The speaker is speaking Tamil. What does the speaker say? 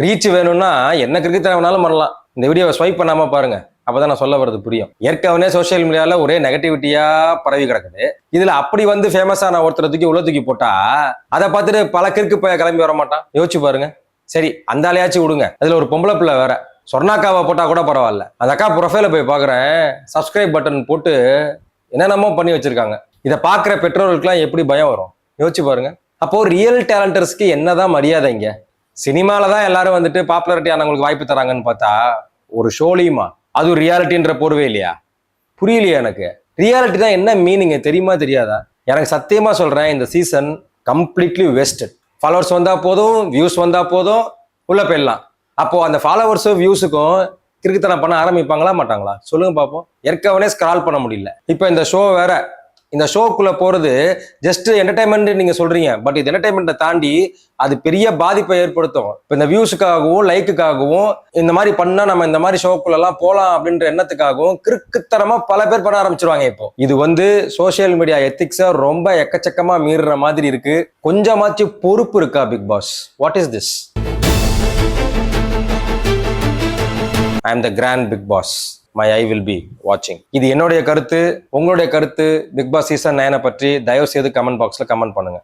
ரீச் வேணும்னா என்ன கிரிக்கெட் வேணாலும் பண்ணலாம். இந்த வீடியோவை ஸ்வைப் பண்ணாம பாருங்க, அப்பதான் நான் சொல்ல வர்றது புரியும். ஏற்கனவே சோசியல் மீடியால ஒரே நெகட்டிவிட்டியா பரவி கிடக்குது. இதுல அப்படி வந்து ஃபேமஸான ஒருத்தரை தூக்கி உள்ள தூக்கி போட்டா அதை பார்த்துட்டு பல கிறுக்கு போய் கிளம்பி வர மாட்டான். யோசிச்சு பாருங்க. சரி, அந்த ஆளையாச்சும் விடுங்க. அதுல ஒரு பொம்பளை பிள்ளை வேற, சொர்ணாக்காவை போட்டா கூட பரவாயில்ல. அந்த அக்கா ப்ரொஃபைல போய் பாக்குறேன், சப்ஸ்கிரைப் பட்டன் போட்டு என்னென்னமோ பண்ணி வச்சிருக்காங்க. இதை பாக்குற பெற்றோர்களுக்குலாம் எப்படி பயம் வரும் யோசிச்சு பாருங்க. அப்போ ரியல் டேலண்டர்ஸ்க்கு என்னதான் மரியாதை இங்க? சினிமால தான் எல்லாரும் வந்துட்டு பாப்புலாரிட்டி ஆனவங்களுக்கு வாய்ப்பு தராங்கன்னு பார்த்தா ஒரு ஷோலியுமா? அது ரியாலிட்டின்ற போர்வே இல்லையா? புரியலையா எனக்கு. ரியாலிட்டி தான் என்ன மீனிங் தெரியுமா தெரியாதா? எனக்கு சத்தியமா சொல்றேன், இந்த சீசன் கம்ப்ளீட்லி வேஸ்டட். ஃபாலோவர்ஸ் வந்தா போதும், வியூஸ் வந்தா போதும், உள்ள போயிடலாம். அப்போ அந்த ஃபாலோவர்ஸும் வியூஸுக்கும் கிறுக்குத்தனம் பண்ண ஆரம்பிப்பாங்களா மாட்டாங்களா? சொல்லுங்க பார்ப்போம். ஏற்கனவே ஸ்க்ரால் பண்ண முடியல. இப்போ இந்த ஷோ வேற. இந்த ஷோக்குள்ள போறது ஜஸ்ட் என்டர்டைன்மெண்ட் நீங்க சொல்றீங்க, பட் இது என்டர்டைன்மெண்ட்டை தாண்டி அது பெரிய பாதிப்பை ஏற்படுத்தும். இப்போ இந்த வியூஸுக்காகவும் லைக்குக்காகவும் இந்த மாதிரி பண்ணா நம்ம இந்த மாதிரி ஷோக்குள்ள எல்லாம் போலாம் அப்படின்ற எண்ணத்துக்காகவும் கிறுக்குத்தனமா பல பேர் பண்ண ஆரம்பிச்சிருவாங்க. இப்போ இது வந்து சோசியல் மீடியா எத்திக்ஸை ரொம்ப எக்கச்சக்கமா மீறுற மாதிரி இருக்கு. கொஞ்சமாச்சும் பொறுப்பு இருக்கா big boss? What is this? I am the grand big boss. My eye will be watching. இது என்னுடைய கருத்து. உங்களுடைய கருத்து பிக் பாஸ் சீசன் 9 பற்றி தயவு செய்து கமெண்ட் பாக்ஸ்ல கமெண்ட் பண்ணுங்க.